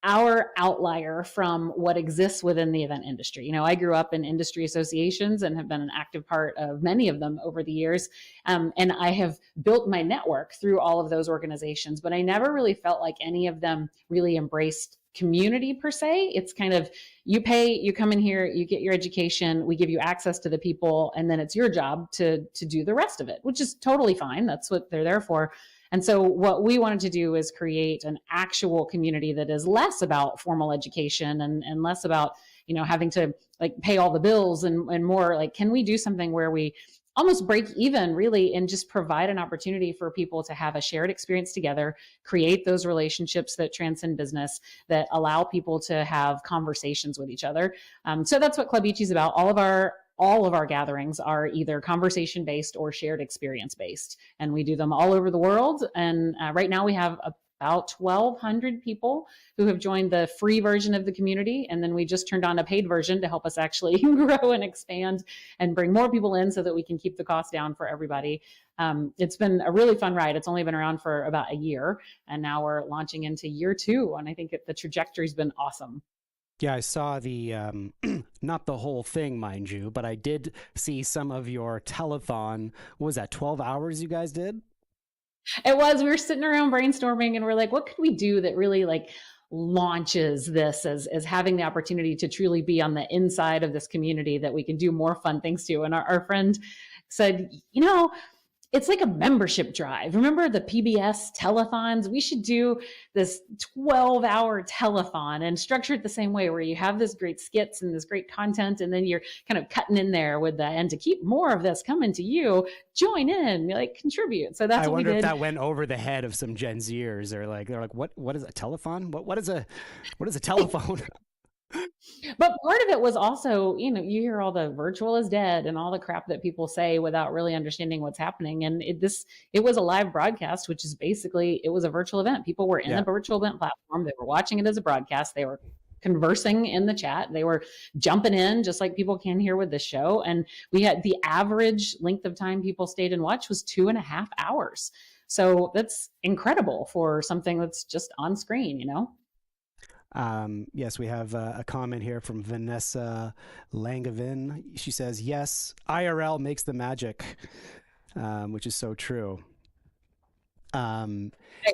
our outlier from what exists within the event industry. You know, I grew up in industry associations and have been an active part of many of them over the years. And I have built my network through all of those organizations, but I never really felt like any of them really embraced community per se. It's kind of, you pay, you come in here, you get your education, we give you access to the people, and then it's your job to do the rest of it, which is totally fine. That's what they're there for. And so what we wanted to do is create an actual community that is less about formal education and less about, you know, having to like pay all the bills and more like, can we do something where we almost break even really and just provide an opportunity for people to have a shared experience together, create those relationships that transcend business, that allow people to have conversations with each other. So that's what Club Ichi is about. All of our gatherings are either conversation based or shared experience based, and we do them all over the world. And right now we have about 1,200 people who have joined the free version of the community. And then we just turned on a paid version to help us actually grow and expand and bring more people in so that we can keep the cost down for everybody. It's been a really fun ride. It's only been around for about a year, and now we're launching into year 2. And I think the trajectory's been awesome. Yeah, I saw the, not the whole thing, mind you, but I did see some of your telethon. What was that, 12 hours you guys did? It was. We were sitting around brainstorming, and we're like, what could we do that really like launches this as having the opportunity to truly be on the inside of this community that we can do more fun things to. And our friend said, you know, it's like a membership drive. Remember the PBS telethons? We should do this 12-hour telethon and structure it the same way, where you have this great skits and this great content, and then you're kind of cutting in there with the, and to keep more of this coming to you, join in, like contribute. So that's what we did. I wonder if that went over the head of some Gen Zers. They're like, what is a telethon? What is a telephone? But part of it was also, you know, you hear all the virtual is dead and all the crap that people say without really understanding what's happening. And it was a live broadcast, which is basically, it was a virtual event. People were in the virtual event platform. They were watching it as a broadcast. They were conversing in the chat. They were jumping in just like people can here with this show. And we had the average length of time people stayed and watched was 2.5 hours. So that's incredible for something that's just on screen, you know? Yes, we have a comment here from Vanessa Langevin. She says, yes, IRL makes the magic, which is so true. And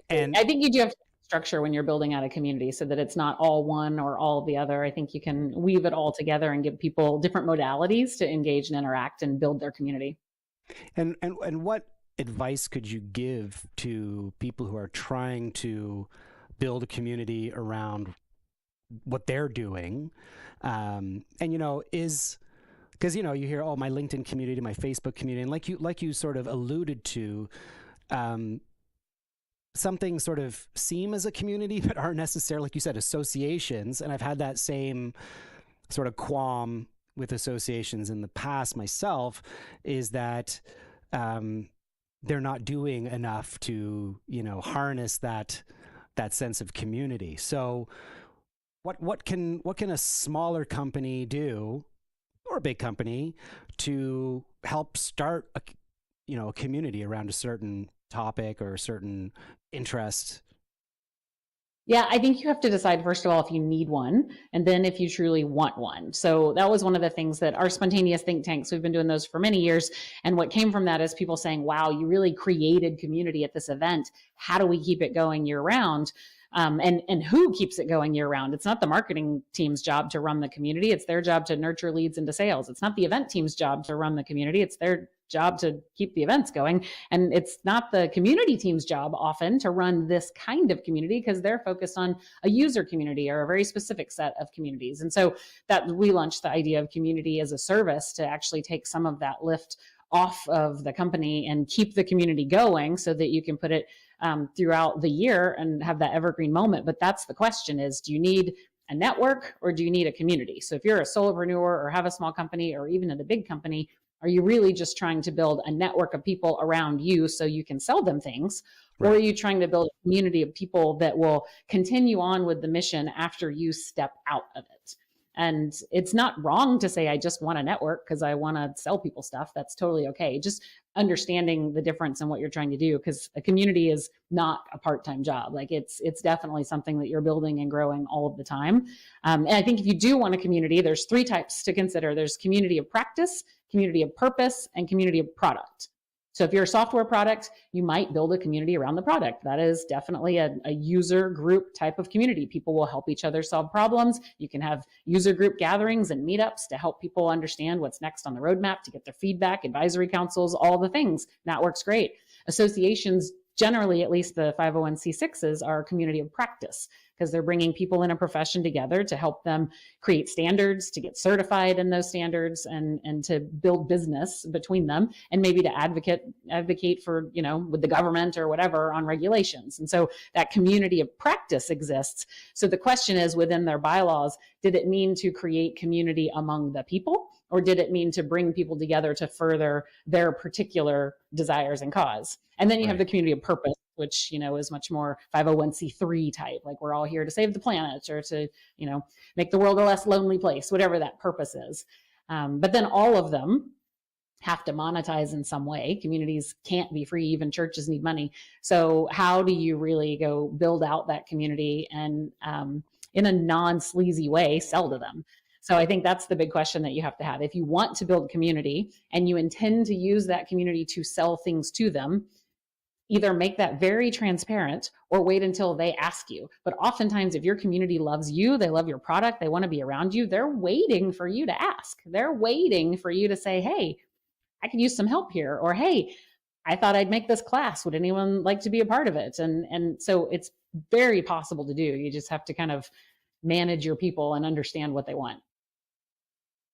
I think you do have structure when you're building out a community so that it's not all one or all the other. I think you can weave it all together and give people different modalities to engage and interact and build their community. And what advice could you give to people who are trying to build a community around what they're doing? And, you know, because, you know, you hear, oh, my LinkedIn community, my Facebook community, and like you sort of alluded to, some things sort of seem as a community, but aren't necessarily, like you said, associations. And I've had that same sort of qualm with associations in the past myself, is that they're not doing enough to, you know, harness that sense of community. So what can a smaller company do, or a big company, to help start a community around a certain topic or a certain interest? Yeah, I think you have to decide, first of all, if you need one, and then if you truly want one. So that was one of the things that our spontaneous think tanks, we've been doing those for many years. And what came from that is people saying, wow, you really created community at this event. How do we keep it going year round? and who keeps it going year round. It's not the marketing team's job to run the community. It's their job to nurture leads into sales. It's not the event team's job to run the community. It's their job to keep the events going. And it's not the community team's job often to run this kind of community because they're focused on a user community or a very specific set of communities. And so that we launched the idea of community as a service to actually take some of that lift off of the company and keep the community going so that you can put it throughout the year and have that evergreen moment. But that's the question is, do you need a network or do you need a community? So if you're a solopreneur or have a small company or even in a big company, are you really just trying to build a network of people around you so you can sell them things? Right. Or are you trying to build a community of people that will continue on with the mission after you step out of it? And it's not wrong to say, I just want a network because I want to sell people stuff. That's totally okay. Just understanding the difference in what you're trying to do, because a community is not a part-time job. Like it's definitely something that you're building and growing all of the time. And I think if you do want a community, there's 3 types to consider. There's community of practice, community of purpose, and community of product. So if you're a software product, you might build a community around the product. That is definitely a user group type of community. People will help each other solve problems. You can have user group gatherings and meetups to help people understand what's next on the roadmap, to get their feedback, advisory councils, all the things. That works great. Associations, generally, at least the 501c6s, are a community of practice because they're bringing people in a profession together to help them create standards, to get certified in those standards, and to build business between them, and maybe to advocate for, with the government or whatever on regulations. And so that community of practice exists. So the question is, within their bylaws, did it mean to create community among the people? Or did it mean to bring people together to further their particular desires and cause? And then you have the community of purpose, which, is much more 501c3 type, like we're all here to save the planet or to, make the world a less lonely place, whatever that purpose is. But then all of them have to monetize in some way. Communities can't be free, even churches need money. So how do you really go build out that community and in a non-sleazy way, sell to them? So I think that's the big question that you have to have. If you want to build community and you intend to use that community to sell things to them, either make that very transparent or wait until they ask you. But oftentimes, if your community loves you, they love your product, they want to be around you, they're waiting for you to ask. They're waiting for you to say, hey, I could use some help here. Or, hey, I thought I'd make this class. Would anyone like to be a part of it? And so it's very possible to do. You just have to kind of manage your people and understand what they want.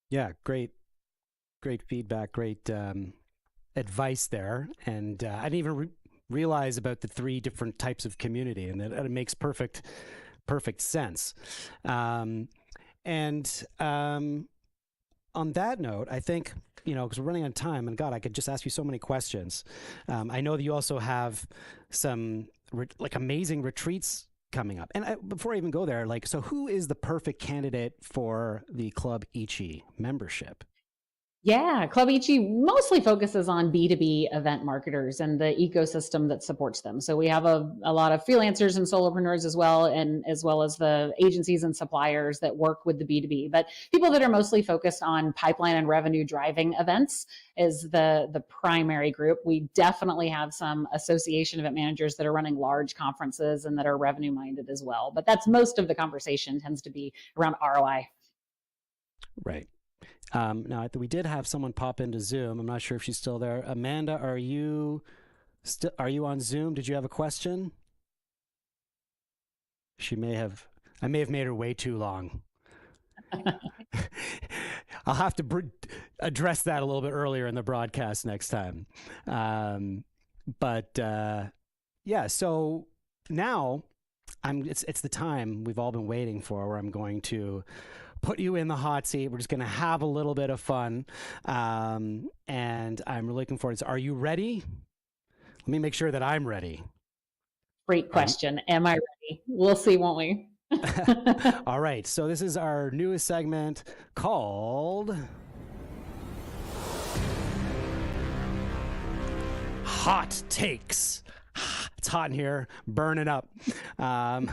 Yeah, great feedback, great advice there. And I didn't even realize about the 3 different types of community, and that it makes perfect sense. On that note, I think, because we're running out of time, and God, I could just ask you so many questions. I know that you also have some amazing retreats coming up. And before I even go there, so who is the perfect candidate for the Club Ichi membership? Yeah, Club Ichi mostly focuses on B2B event marketers and the ecosystem that supports them. So we have a lot of freelancers and solopreneurs as well, and as well as the agencies and suppliers that work with the B2B. But people that are mostly focused on pipeline and revenue driving events is the primary group. We definitely have some association event managers that are running large conferences and that are revenue minded as well. But that's most of the conversation tends to be around ROI. Right. Now, we did have someone pop into Zoom. I'm not sure if she's still there. Amanda, are you on Zoom? Did you have a question? I may have made her way too long. I'll have to address that a little bit earlier in the broadcast next time. Yeah, so now it's the time we've all been waiting for, where I'm going to put you in the hot seat. We're just going to have a little bit of fun. And I'm really looking forward to it. Are you ready? Let me make sure that I'm ready. Great question. Am I ready? We'll see, won't we? All right. So this is our newest segment called Hot Takes. It's hot in here, burning up. All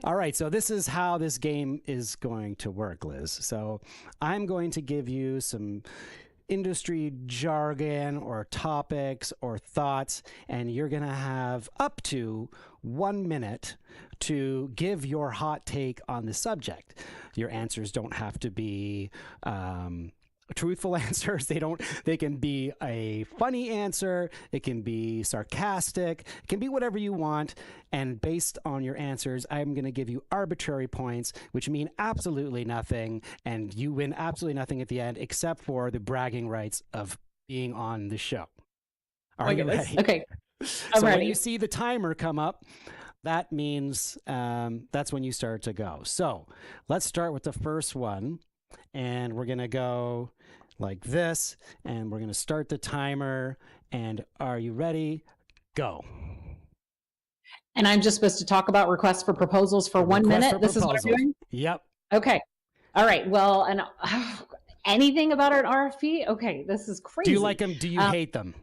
right, so this is how this game is going to work, Liz. So I'm going to give you some industry jargon or topics or thoughts, and you're going to have up to 1 minute to give your hot take on the subject. Your answers don't have to be truthful answers. They can be a funny answer. It can be sarcastic. It can be whatever you want. And based on your answers, I'm going to give you arbitrary points, which mean absolutely nothing. And you win absolutely nothing at the end, except for the bragging rights of being on the show. Are you ready? Okay. So when you see the timer come up, that means that's when you start to go. So let's start with the first one. And we're going to go like this, and we're going to start the timer. And are you ready? Go. And I'm just supposed to talk about requests for proposals for 1 minute? This is what I'm doing? Yep. Okay. All right. Well, and anything about an RFP? Okay, this is crazy. Do you like them? Do you hate them?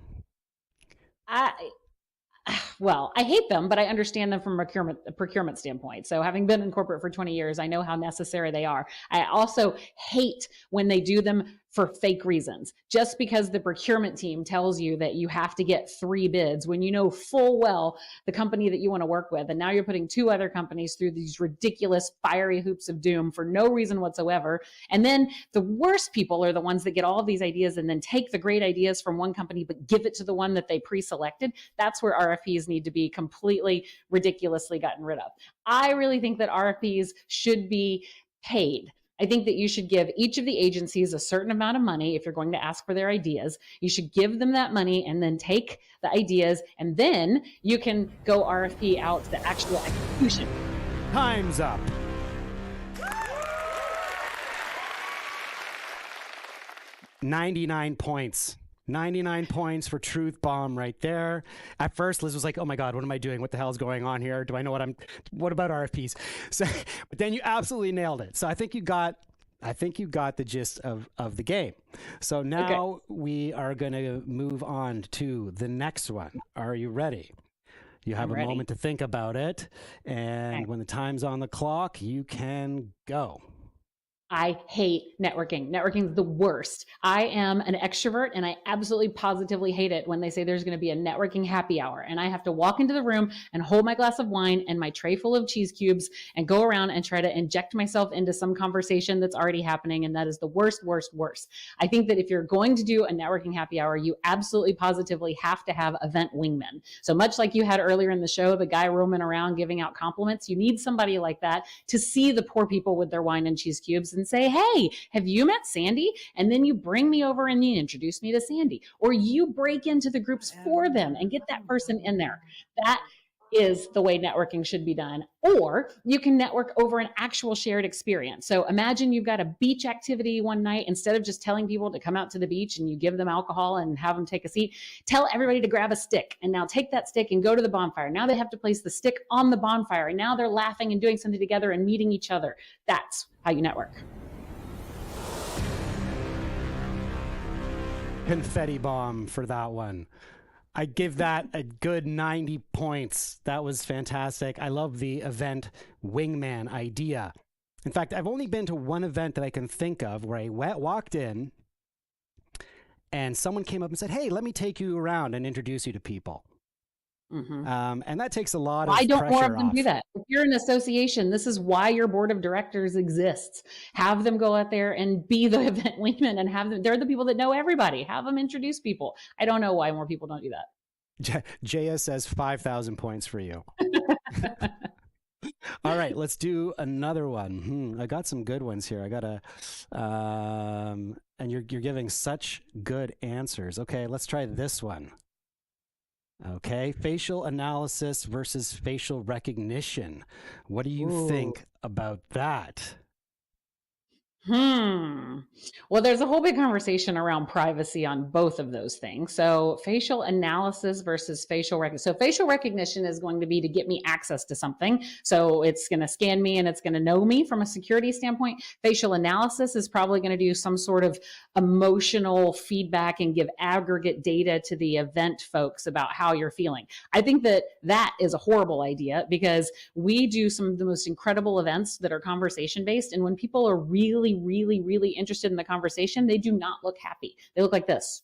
Well, I hate them, but I understand them from a procurement standpoint. So having been in corporate for 20 years, I know how necessary they are. I also hate when they do them for fake reasons. Just because the procurement team tells you that you have to get 3 bids when you know full well the company that you want to work with, and now you're putting 2 other companies through these ridiculous fiery hoops of doom for no reason whatsoever. And then the worst people are the ones that get all of these ideas and then take the great ideas from one company but give it to the one that they pre-selected. That's where RFPs need to be completely ridiculously gotten rid of. I really think that RFPs should be paid. I think that you should give each of the agencies a certain amount of money if you're going to ask for their ideas. You should give them that money and then take the ideas, and then you can go RFP out to the actual execution. Time's up. $99 points. 99 points for Truth Bomb right there. At first, Liz was like, oh my God, what am I doing? What the hell is going on here? Do I know what about RFPs? So, but then you absolutely nailed it. So I think you got the gist of the game. So now we are going to move on to the next one. Are you ready? You have a moment to think about it. And when the time's on the clock, you can go. I hate networking. Networking is the worst. I am an extrovert and I absolutely positively hate it when they say there's going to be a networking happy hour and I have to walk into the room and hold my glass of wine and my tray full of cheese cubes and go around and try to inject myself into some conversation that's already happening. And that is the worst, worst, worst. I think that if you're going to do a networking happy hour, you absolutely positively have to have event wingmen. So much like you had earlier in the show, the guy roaming around giving out compliments, you need somebody like that to see the poor people with their wine and cheese cubes and say, hey, have you met Sandy? And then you bring me over and you introduce me to Sandy. Or you break into the groups for them and get that person in there. That is the way networking should be done. Or you can network over an actual shared experience. So imagine you've got a beach activity one night. Instead of just telling people to come out to the beach and you give them alcohol and have them take a seat, tell everybody to grab a stick and now take that stick and go to the bonfire. Now they have to place the stick on the bonfire and now they're laughing and doing something together and meeting each other. That's how you network. Confetti bomb for that one. I give that a good 90 points. That was fantastic. I love the event wingman idea. In fact, I've only been to one event that I can think of where I walked in and someone came up and said, hey, let me take you around and introduce you to people. Mm-hmm. And that takes a lot of pressure off. Why don't more of them do that? If you're an association, this is why your board of directors exists. Have them go out there and be the event wingman and have them. They're the people that know everybody. Have them introduce people. I don't know why more people don't do that. Jaya says 5,000 points for you. All right, let's do another one. I got some good ones here. I got a, and you're giving such good answers. Okay, let's try this one. Okay, facial analysis versus facial recognition. What do you think about that? Well, there's a whole big conversation around privacy on both of those things. So facial analysis versus facial recognition. So facial recognition is going to be to get me access to something. So it's going to scan me and it's going to know me from a security standpoint. Facial analysis is probably going to do some sort of emotional feedback and give aggregate data to the event folks about how you're feeling. I think that that is a horrible idea because we do some of the most incredible events that are conversation based. And when people are really really, really interested in the conversation, they do not look happy. They look like this,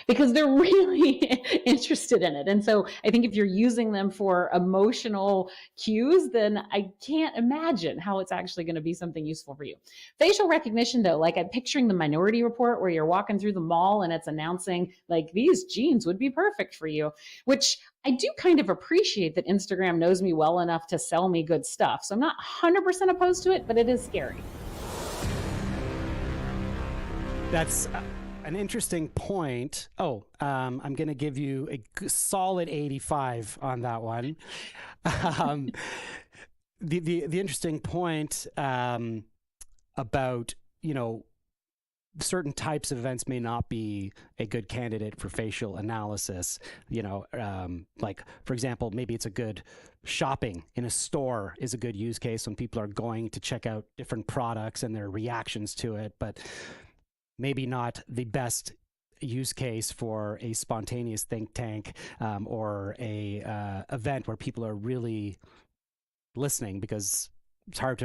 because they're really interested in it. And so I think if you're using them for emotional cues, then I can't imagine how it's actually going to be something useful for you. Facial recognition, though, like I'm picturing the Minority Report where you're walking through the mall and it's announcing like these jeans would be perfect for you, which I do kind of appreciate that Instagram knows me well enough to sell me good stuff. So I'm not 100% opposed to it, but it is scary. That's an interesting point. I'm going to give you a solid 85 on that one. The interesting point about, certain types of events may not be a good candidate for facial analysis. Like, for example, maybe it's a good shopping in a store is a good use case when people are going to check out different products and their reactions to it, but maybe not the best use case for a spontaneous think tank or a event where people are really listening, because it's hard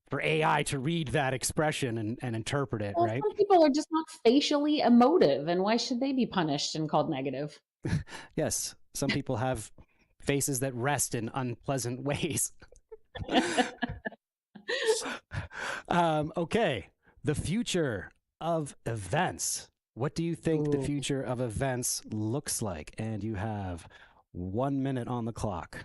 for AI to read that expression and interpret it, well, right? Some people are just not facially emotive, and why should they be punished and called negative? Yes, some people have faces that rest in unpleasant ways. Okay, the future of events. What do you think the future of events looks like? And you have 1 minute on the clock.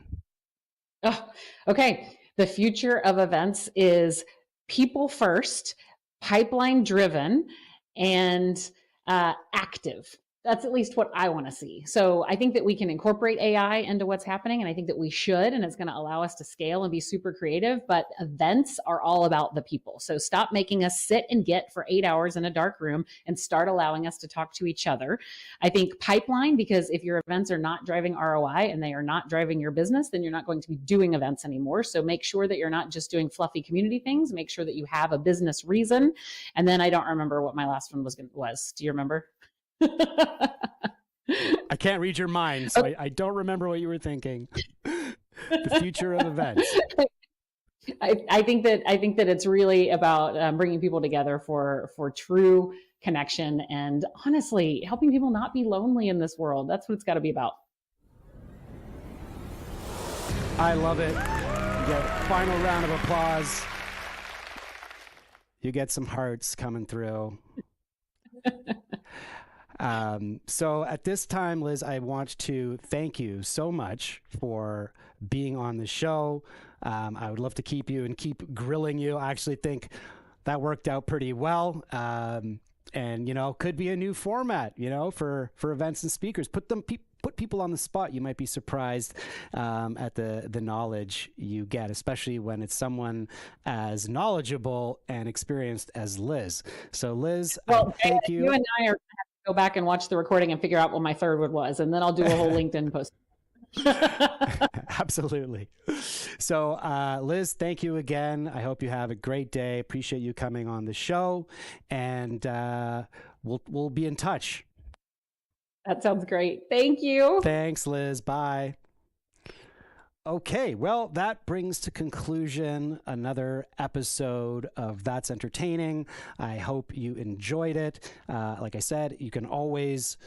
Oh, okay. The future of events is people first, pipeline driven, and active. That's at least what I want to see. So I think that we can incorporate AI into what's happening, and I think that we should, and it's going to allow us to scale and be super creative. But events are all about the people. So stop making us sit and get for 8 hours in a dark room and start allowing us to talk to each other. I think pipeline, because if your events are not driving ROI and they are not driving your business, then you're not going to be doing events anymore. So make sure that you're not just doing fluffy community things. Make sure that you have a business reason. And then I don't remember what my last one was. Do you remember? I can't read your mind, so I don't remember what you were thinking. The future of events. I think that it's really about bringing people together for true connection and honestly helping people not be lonely in this world. That's what it's got to be about. I love it. You get a final round of applause. You get some hearts coming through. So at this time, Liz, I want to thank you so much for being on the show. I would love to keep you and keep grilling you. I actually think that worked out pretty well. And, could be a new format, for events and speakers. Put people on the spot. You might be surprised at the knowledge you get, especially when it's someone as knowledgeable and experienced as Liz. So, Liz, thank you. You and I are going to have to go back and watch the recording and figure out what my third one was, and then I'll do a whole LinkedIn post. Absolutely. So, Liz, thank you again. I hope you have a great day. Appreciate you coming on the show, and we'll be in touch. That sounds great. Thank you. Thanks, Liz. Bye. Okay, well, that brings to conclusion another episode of That's Entertaining. I hope you enjoyed it. Like I said, you can always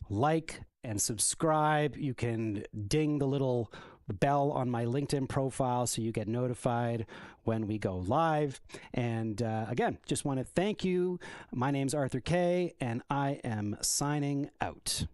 like and subscribe. You can ding the little bell on my LinkedIn profile so you get notified when we go live. And again, just want to thank you. My name's Arthur Kay, and I am signing out.